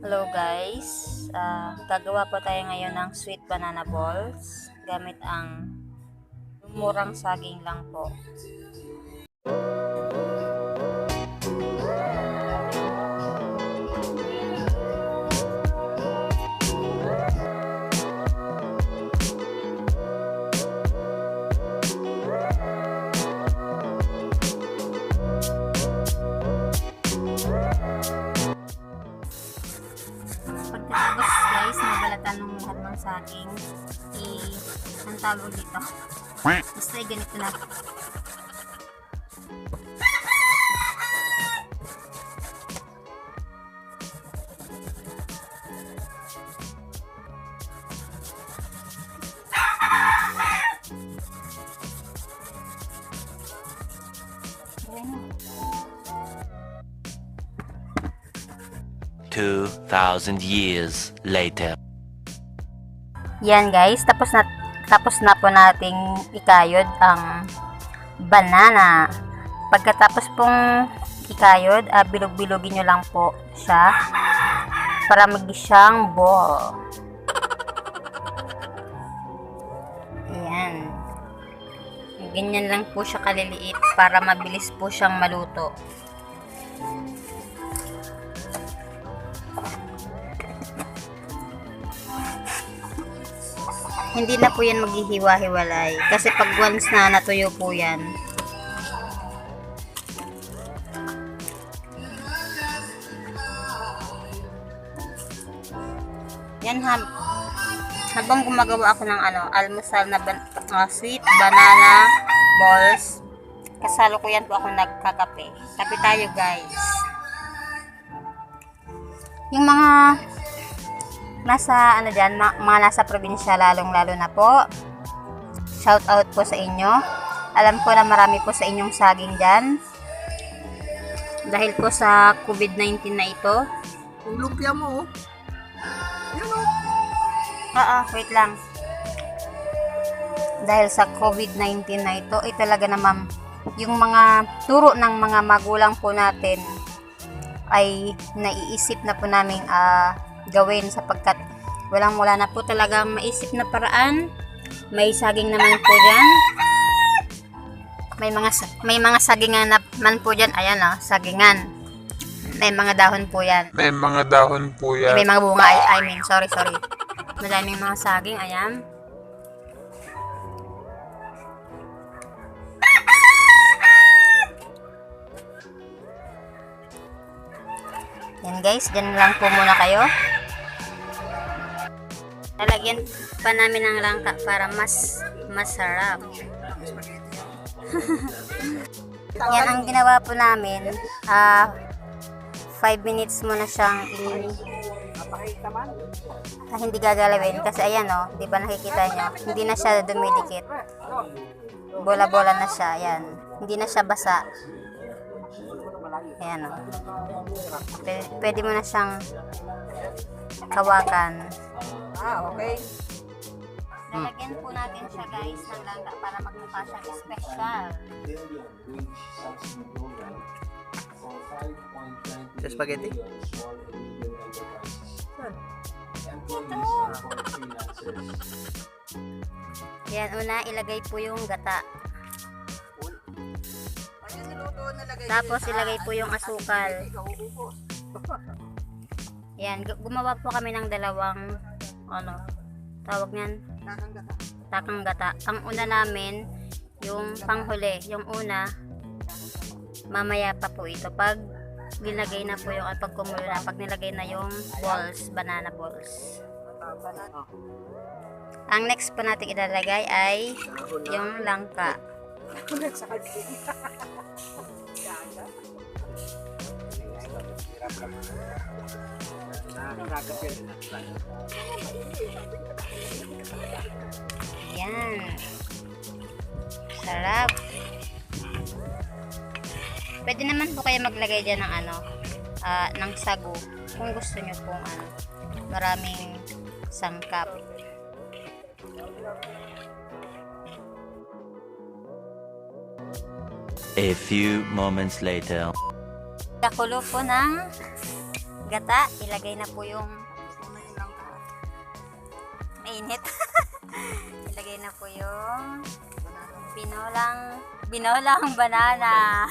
Hello guys, gagawa po tayo ngayon ng sweet banana balls gamit ang murang saging lang po. Pagkatapos guys, nabalatan ng lahat ng saging, ang tawag dito, basta ganito lang. Ayan. 2,000 years later. Yan guys, tapos na po nating ikayod ang banana. Pagkatapos pong ikayod, bilog-bilogin nyo lang po siya para maging siyang ball. Ayan. Ganyan lang po siya kaliliit para mabilis po siyang maluto. Hindi na po yan maghihiwa-hiwalay kasi pag once na natuyo po yan, yan habang gumagawa ako ng almusal na sweet banana balls, kasalukuyan po ako nagkakape. Kape tayo guys. Yung mga nasa mga nasa probinsya, lalong-lalo na po, shout out po sa inyo. Alam ko na marami po sa inyong saging dyan dahil po sa COVID-19 na ito. Yung lumpia mo, oh. Yan, oh. Wait lang. Dahil sa COVID-19 na ito, talaga naman yung mga turo ng mga magulang po natin ay naiisip na po namin gawin sapagkat wala na po talagang maisip na paraan. May saging naman po dyan. May mga sagingan naman po dyan. Ayan sagingan. May mga dahon po yan. May mga dahon po yan. May mga bunga. Sorry. Madaming mga saging. Ayan. Yan guys, dyan lang po muna kayo. Lalagyan pa namin ng langka para mas masarap. Yan ang ginawa po namin. 5 minutes muna siyang hindi gagalawin kasi ayan di ba nakikita nyo, hindi na siya dumidikit. Bola-bola na siya, ayan. Hindi na siya basa. Ayan pwede mo na siyang hawakan. Okay. Lalagyan po natin siya guys ng langka para magmukha siyang special. Sa spaghetti? Yan, una ilagay po yung gata. Tapos ilagay po yung asukal. Yan, gumawa po kami ng dalawang tawag niyan, takang gata. Ang una namin yung panghuli, yung una mamaya pa po ito pag nilagay na po yung pagkumulo na, pag nilagay na yung balls, banana balls. Ang next po natin ilalagay ay yung langka. Yan. Sarap. Pwede naman po kayo maglagay dyan ng ng sago kung gusto nyo pong maraming sangkap. A few moments later. Kakulo po ng gata, ilagay na po yung mainit. Ilagay na po yung binolang banana.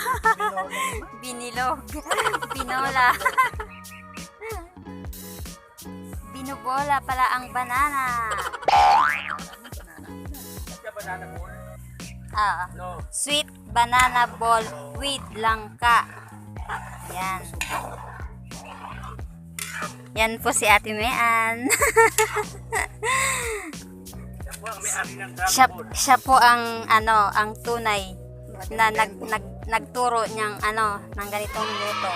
Binilog. Binola. Binubola pala ang banana. Ah, sweet banana ball with langka. Yan. Yan po si Ate Mean. siya po ang ang tunay na nagturo niyang ng ganitong luto.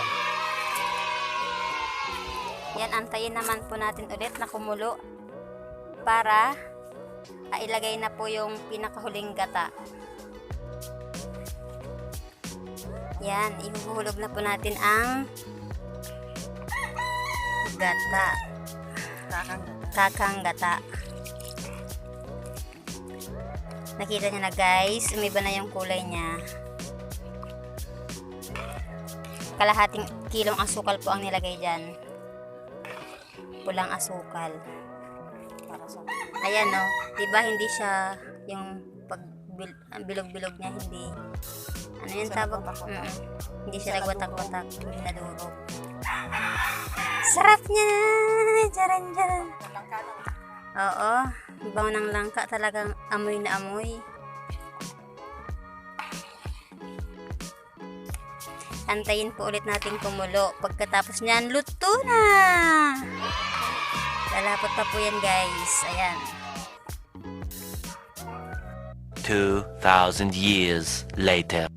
Yan, antayin naman po natin ulit na kumulo para ilagay na po yung pinakahuling gata. Yan, ihuhulog na po natin ang gata. Kakang gata. Nakita niyo na guys, umiba na yung kulay niya. Kalahating kilong asukal po ang nilagay dyan. Pulang asukal. Ayan no, diba hindi siya yung pag bilog-bilog niya, hindi ano yung tawag? Hindi siya nagwatak-watak, hindi nadurog. Sarap niya! Jaran-jaran. Oo, bango ng langka, talagang amoy na amoy. Antayin po ulit natin kumulo. Pagkatapos niyan, luto na! Lalapot pa po yan guys. Ayan. 2,000 years later.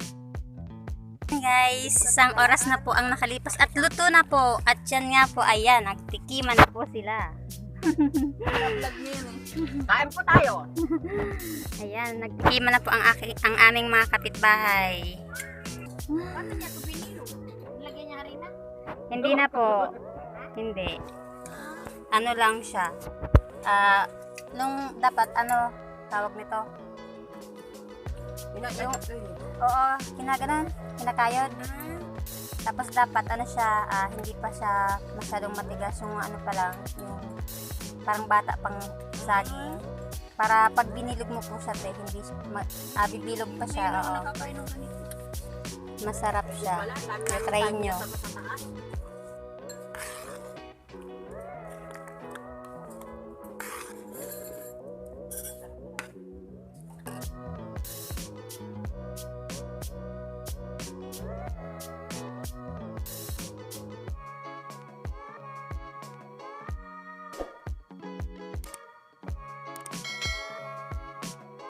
Guys, isang oras na po ang nakalipas at luto na po. At yan nga po, ayan, nagtikiman na po sila. Kain po tayo. Ayan, nagtikiman na po ang aming mga kapitbahay. Hindi na po. Hindi. Ano lang siya. Nung dapat, tawag nito? Oo, kinakayod. Tapos dapat, hindi pa siya masyadong matigas. Yung pa lang, yung parang bata pang saging. Para pag binilog mo po siya, hindi bibilog pa siya. Oo. Masarap siya. Try nyo.